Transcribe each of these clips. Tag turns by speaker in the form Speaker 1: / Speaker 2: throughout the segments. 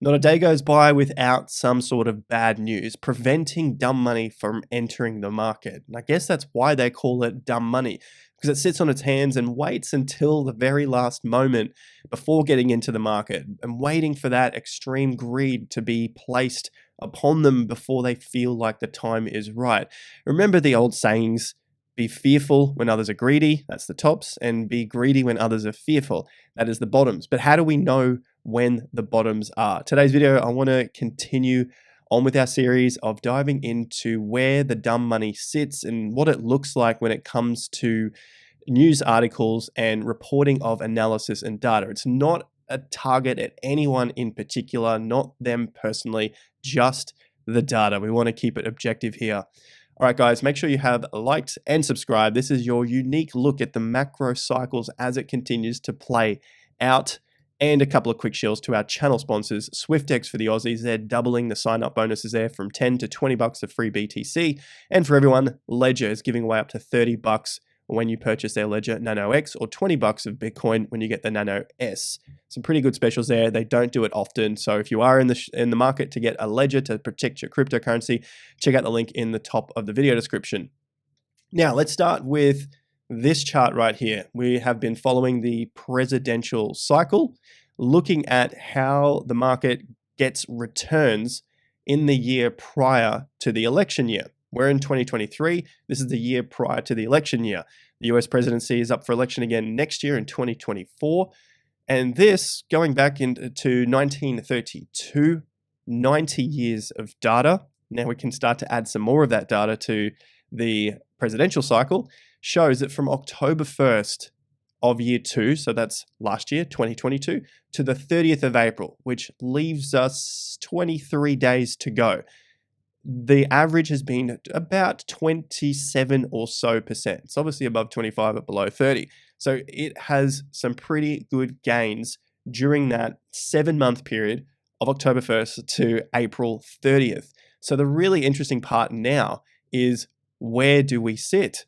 Speaker 1: Not a day goes by without some sort of bad news, preventing dumb money from entering the market. And I guess that's why they call it dumb money, because it sits on its hands and waits until the very last moment before getting into the market and waiting for that extreme greed to be placed upon them before they feel like the time is right. Remember the old sayings, be fearful when others are greedy, that's the tops, and be greedy when others are fearful, that is the bottoms. But how do we know when the bottoms are? Today's video, I want to continue on with our series of diving into where the dumb money sits and what it looks like when it comes to news articles and reporting of analysis and data. It's not a target at anyone in particular, not them personally, just the data. We want to keep it objective here. All right, guys, make sure you have liked and subscribed. This is your unique look at the macro cycles as it continues to play out. And a couple of quick shills to our channel sponsors, SwiftX for the Aussies. They're doubling the sign-up bonuses there from 10 to 20 bucks of free BTC. And for everyone, Ledger is giving away up to 30 bucks when you purchase their Ledger Nano X, or 20 bucks of Bitcoin when you get the Nano S. Some pretty good specials there. They don't do it often. So if you are in the market to get a Ledger to protect your cryptocurrency, check out the link in the top of the video description. Now, let's start with this chart right here. We have been following the presidential cycle, looking at how the market gets returns in the year prior to the election year. We're in 2023. This is the year prior to the election year. The US presidency is up for election again next year in 2024. And this, going back into 1932, 90 years of data. Now we can start to add some more of that data to the presidential cycle, shows that from October 1st of year 2, so that's last year, 2022, to the 30th of April, which leaves us 23 days to go. The average has been about 27 or so percent. It's obviously above 25 but below 30. So it has some pretty good gains during that 7-month period of October 1st to April 30th. So the really interesting part now is, where do we sit?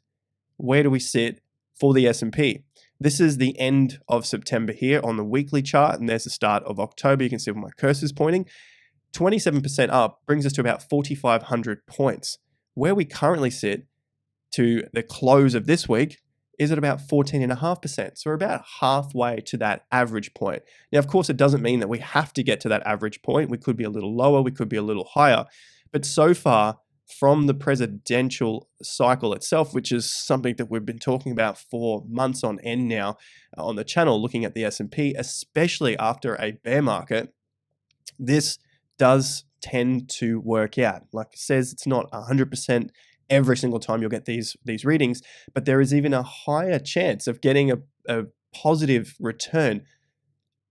Speaker 1: Where do we sit for the S&P? This is the end of September here on the weekly chart, and there's the start of October. You can see where my cursor is pointing. 27% up brings us to about 4,500 points. Where we currently sit to the close of this week is at about 14.5%. So we're about halfway to that average point. Now, of course, it doesn't mean that we have to get to that average point. We could be a little lower, we could be a little higher. But so far, from the presidential cycle itself, which is something that we've been talking about for months on end now on the channel, looking at the S&P, especially after a bear market, this does tend to work out. Like it says, it's not 100% every single time you'll get these readings, but there is even a higher chance of getting a positive return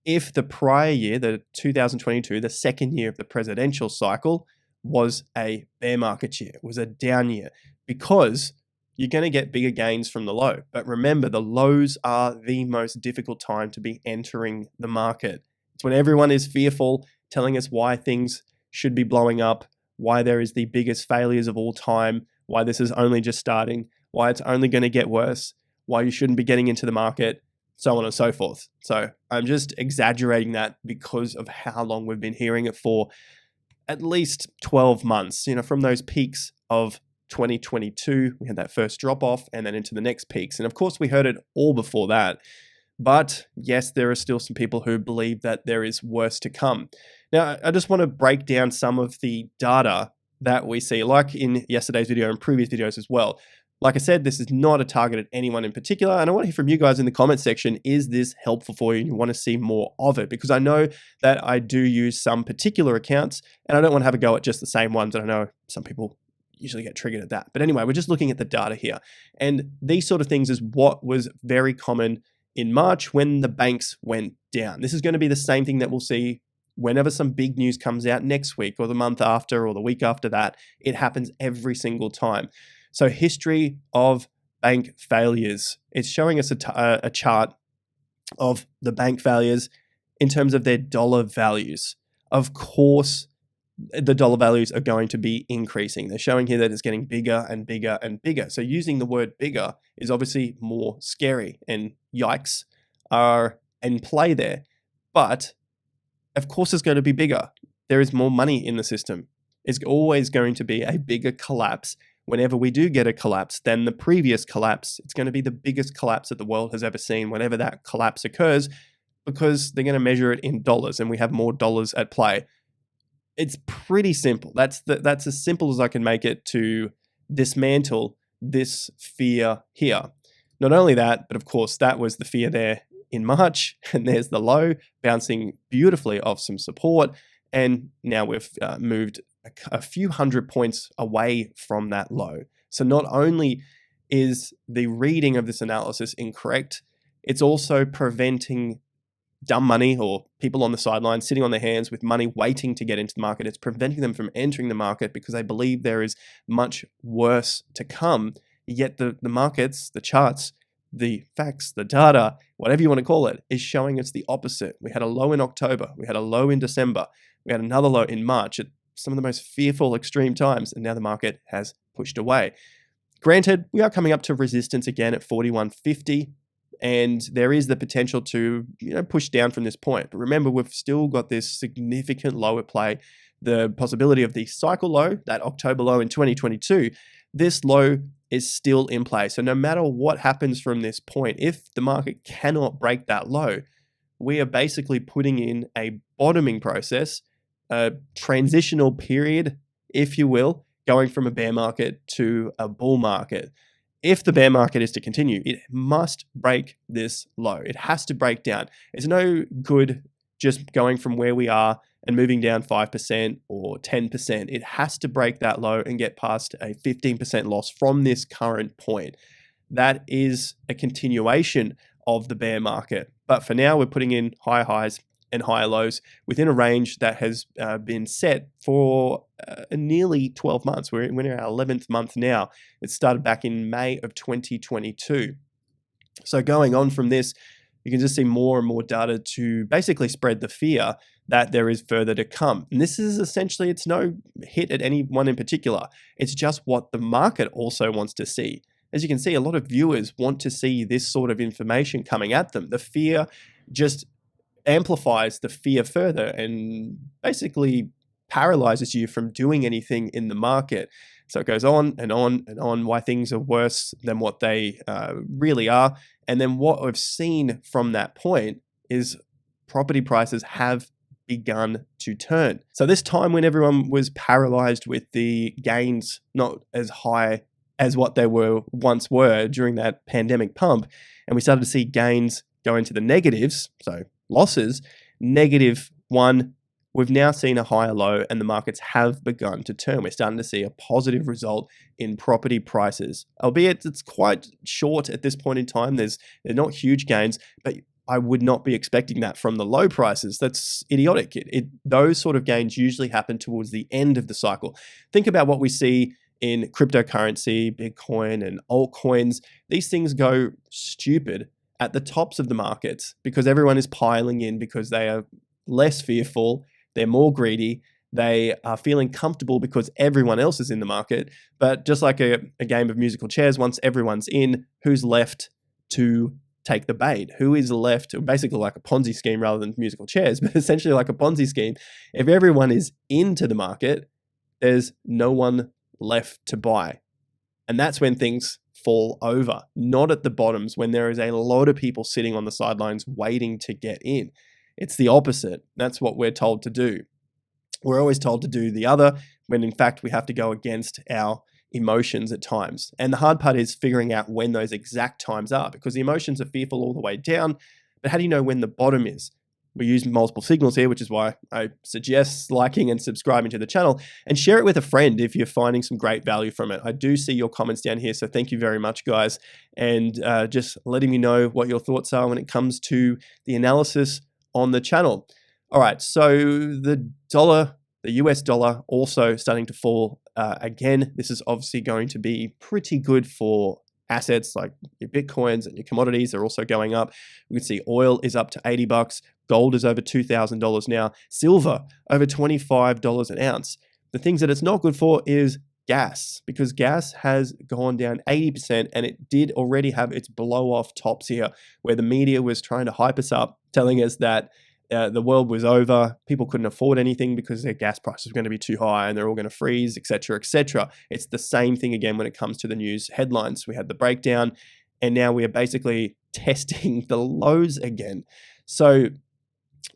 Speaker 1: if the prior year, the 2022, the second year of the presidential cycle, was a bear market year, was a down year, because you're going to get bigger gains from the low. But remember, the lows are the most difficult time to be entering the market. It's when everyone is fearful, telling us why things should be blowing up, why there is the biggest failures of all time, why this is only just starting, why it's only going to get worse, why you shouldn't be getting into the market, so on and so forth. So I'm just exaggerating that because of how long we've been hearing it for. At least 12 months, from those peaks of 2022, we had that first drop off and then into the next peaks. And of course, we heard it all before that. But yes, there are still some people who believe that there is worse to come. Now, I just want to break down some of the data that we see, like in yesterday's video and previous videos as well. Like I said, this is not a target at anyone in particular, and I want to hear from you guys in the comment section. Is this helpful for you and you want to see more of it? Because I know that I do use some particular accounts, and I don't want to have a go at just the same ones, and I know some people usually get triggered at that. But anyway, we're just looking at the data here, and these sort of things is what was very common in March when the banks went down. This is going to be the same thing that we'll see whenever some big news comes out next week or the month after or the week after that. It happens every single time. So history of bank failures. It's showing us a chart of the bank failures in terms of their dollar values. Of course, the dollar values are going to be increasing. They're showing here that it's getting bigger and bigger and bigger. So using the word bigger is obviously more scary, and yikes are in play there. But of course it's going to be bigger. There is more money in the system. It's always going to be a bigger collapse. Whenever we do get a collapse than the previous collapse, it's going to be the biggest collapse that the world has ever seen whenever that collapse occurs, because they're going to measure it in dollars and we have more dollars at play. It's pretty simple. That's as simple as I can make it to dismantle this fear here. Not only that, but of course, that was the fear there in March, and there's the low bouncing beautifully off some support. And now we've moved a few hundred points away from that low. So not only is the reading of this analysis incorrect, it's also preventing dumb money or people on the sidelines sitting on their hands with money waiting to get into the market. It's preventing them from entering the market because they believe there is much worse to come. Yet the markets, the charts, the facts, the data, whatever you want to call it, is showing us the opposite. We had a low in October. We had a low in December. We had another low in March at some of the most fearful extreme times, and now the market has pushed away. Granted, we are coming up to resistance again at 41.50. And there is the potential to, push down from this point. But remember, we've still got this significant low at play. The possibility of the cycle low, that October low in 2022, this low is still in play. So no matter what happens from this point, if the market cannot break that low, we are basically putting in a bottoming process, a transitional period, if you will, going from a bear market to a bull market. If the bear market is to continue, it must break this low. It has to break down. It's no good just going from where we are and moving down 5% or 10%. It has to break that low and get past a 15% loss from this current point. That is a continuation of the bear market. But for now, we're putting in higher highs and higher lows within a range that has been set for nearly 12 months. We're in our 11th month now. It started back in May of 2022. So going on from this, you can just see more and more data to basically spread the fear that there is further to come. And this is essentially, it's no hit at anyone in particular. It's just what the market also wants to see. As you can see, a lot of viewers want to see this sort of information coming at them. The fear just amplifies the fear further and basically paralyzes you from doing anything in the market. So it goes on and on and on why things are worse than what they really are. And then what we've seen from that point is property prices have begun to turn. So this time when everyone was paralyzed with the gains not as high as what they once were during that pandemic pump, and we started to see gains go into the negatives, so losses, -1, we've now seen a higher low and the markets have begun to turn. We're starting to see a positive result in property prices, albeit it's quite short at this point in time. They're not huge gains, but I would not be expecting that from the low prices. That's idiotic. Those sort of gains usually happen towards the end of the cycle. Think about what we see in cryptocurrency, Bitcoin and altcoins. These things go stupid at the tops of the markets because everyone is piling in because they are less fearful, they're more greedy, they are feeling comfortable because everyone else is in the market. But just like a game of musical chairs, once everyone's in, who's left to take the bait? Who is left? Basically like a Ponzi scheme rather than musical chairs, but essentially like a Ponzi scheme. If everyone is into the market, there's no one left to buy. And that's when things fall over, not at the bottoms when there is a lot of people sitting on the sidelines waiting to get in. It's the opposite. That's what we're told to do. We're always told to do the other when in fact we have to go against our emotions at times. And the hard part is figuring out when those exact times are, because the emotions are fearful all the way down, but how do you know when the bottom is? We use multiple signals here, which is why I suggest liking and subscribing to the channel and share it with a friend if you're finding some great value from it. I do see your comments down here, so thank you very much, guys. And just letting me know what your thoughts are when it comes to the analysis on the channel. All right, so the dollar, the US dollar, also starting to fall again. This is obviously going to be pretty good for assets like your Bitcoins and your commodities. They're also going up. We can see oil is up to $80. Gold is over $2,000 now. Silver over $25 an ounce. The things that it's not good for is gas, because gas has gone down 80% and it did already have its blow off tops here, where the media was trying to hype us up, telling us that The world was over. People couldn't afford anything because their gas prices were going to be too high and they're all going to freeze, etc., etc. It's the same thing again when it comes to the news headlines. We had the breakdown, and now we are basically testing the lows again. So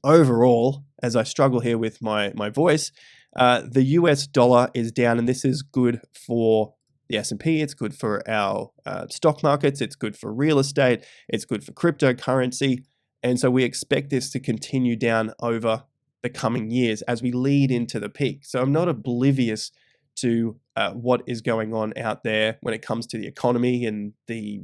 Speaker 1: overall, as I struggle here with my voice, the US dollar is down, and this is good for the S&P. It's good for our stock markets. It's good for real estate. It's good for cryptocurrency. And so we expect this to continue down over the coming years as we lead into the peak. So I'm not oblivious to what is going on out there when it comes to the economy and the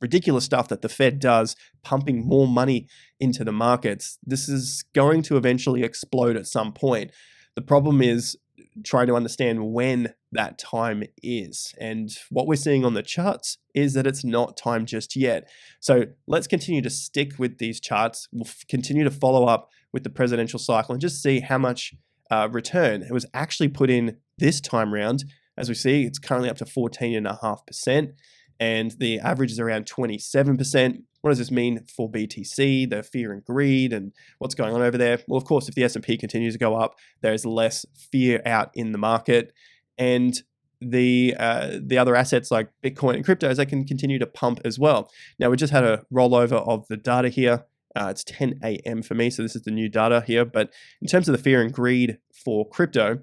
Speaker 1: ridiculous stuff that the Fed does, pumping more money into the markets. This is going to eventually explode at some point. The problem is trying to understand when that time is. And what we're seeing on the charts is that it's not time just yet. So let's continue to stick with these charts. We'll continue to follow up with the presidential cycle and just see how much return it was actually put in this time round. As we see, it's currently up to 14.5%. And the average is around 27%. What does this mean for BTC, the fear and greed, and what's going on over there? Well, of course, if the S&P continues to go up, there's less fear out in the market. And the other assets like Bitcoin and cryptos, they can continue to pump as well. Now, we just had a rollover of the data here. It's 10 a.m. for me, so this is the new data here. But in terms of the fear and greed for crypto,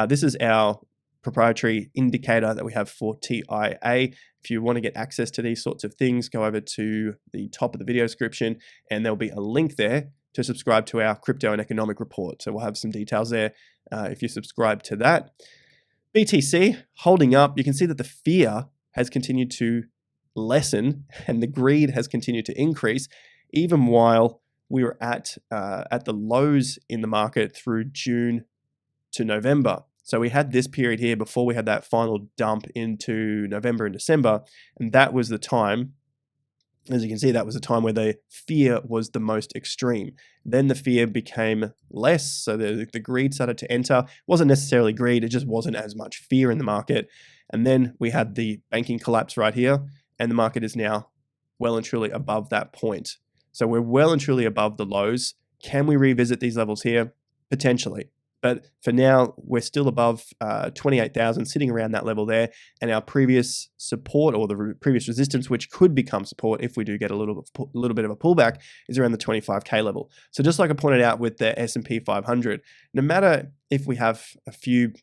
Speaker 1: this is our proprietary indicator that we have for TIA. If you want to get access to these sorts of things, go over to the top of the video description and there'll be a link there to subscribe to our crypto and economic report. So we'll have some details there if you subscribe to that. BTC holding up. You can see that the fear has continued to lessen and the greed has continued to increase, even while we were at the lows in the market through June to November. So we had this period here before we had that final dump into November and December, and that was the time, as you can see, that was the time where the fear was the most extreme. Then the fear became less, so the greed started to enter. It wasn't necessarily greed, it just wasn't as much fear in the market. And then we had the banking collapse right here, and the market is now well and truly above that point. So we're well and truly above the lows. Can we revisit these levels here? Potentially. But for now, we're still above 28,000, sitting around that level there. And our previous support, or the previous resistance, which could become support if we do get a little bit of a pullback, is around the 25K level. So just like I pointed out with the SP 500, no matter if we have a few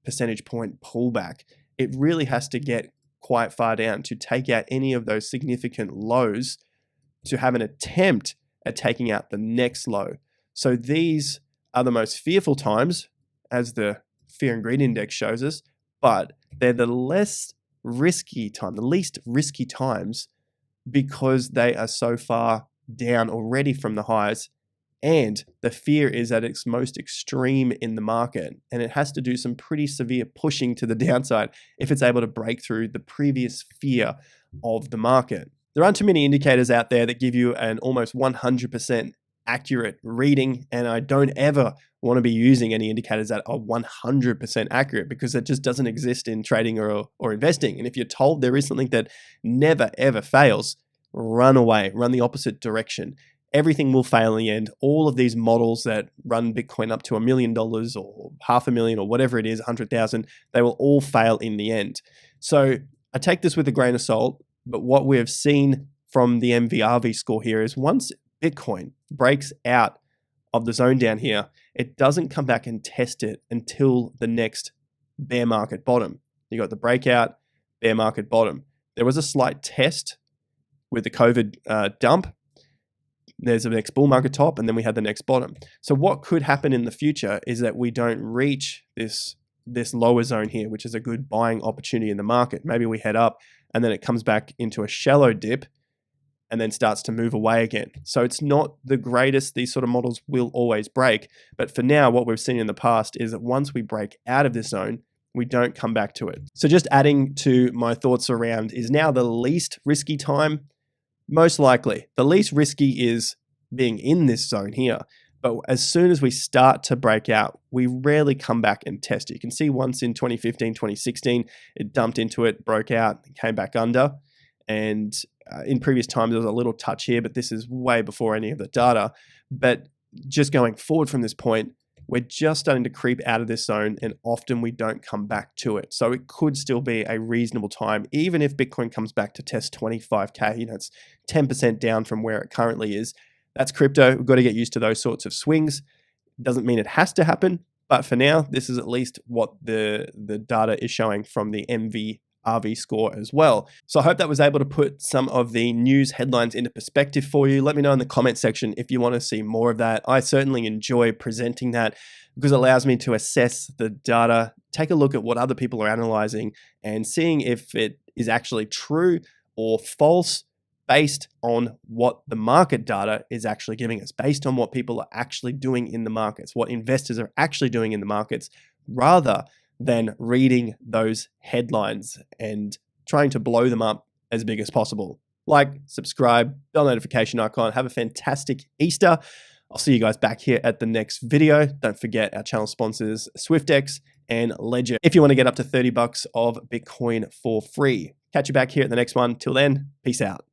Speaker 1: percentage point pullback, it really has to get quite far down to take out any of those significant lows to have an attempt at taking out the next low. So these are the most fearful times, as the fear and greed index shows us, but they're the least risky times because they are so far down already from the highs, and the fear is at its most extreme in the market, and it has to do some pretty severe pushing to the downside if it's able to break through the previous fear of the market. There aren't too many indicators out there that give you an almost 100% accurate reading, and I don't ever want to be using any indicators that are 100% accurate because it just doesn't exist in trading or investing. And if you're told there is something that never ever fails, run away, run the opposite direction. Everything will fail in the end. All of these models that run Bitcoin up to $1 million or $500,000 or whatever it is, 100,000, they will all fail in the end. So I take this with a grain of salt, but what we have seen from the MVRV score here is once Bitcoin breaks out of the zone down here, it doesn't come back and test it until the next bear market bottom. You got the breakout, bear market bottom. There was a slight test with the COVID dump. There's the next bull market top, and then we had the next bottom. So what could happen in the future is that we don't reach this lower zone here, which is a good buying opportunity in the market. Maybe we head up and then it comes back into a shallow dip and then starts to move away again. So it's not the greatest. These sort of models will always break. But for now, what we've seen in the past is that once we break out of this zone, we don't come back to it. So just adding to my thoughts around, is now the least risky time? Most likely. The least risky is being in this zone here. But as soon as we start to break out, we rarely come back and test it. You can see once in 2015, 2016, it dumped into it, broke out, came back under. And in previous times, there was a little touch here, but this is way before any of the data. But just going forward from this point, we're just starting to creep out of this zone, and often we don't come back to it. So it could still be a reasonable time, even if Bitcoin comes back to test 25K. It's 10% down from where it currently is. That's crypto. We've got to get used to those sorts of swings. Doesn't mean it has to happen, but for now, this is at least what the data is showing from the MV/RV score as well. So I hope that was able to put some of the news headlines into perspective for you. Let me know in the comment section if you want to see more of that. I certainly enjoy presenting that because it allows me to assess the data, take a look at what other people are analyzing, and seeing if it is actually true or false, based on what the market data is actually giving us, based on what people are actually doing in the markets, what investors are actually doing in the markets, rather than reading those headlines and trying to blow them up as big as possible. Like, subscribe, bell notification icon. Have a fantastic Easter. I'll see you guys back here at the next video. Don't forget our channel sponsors, SwiftX and Ledger, if you want to get up to $30 of Bitcoin for free. Catch you back here at the next one. Till then, peace out.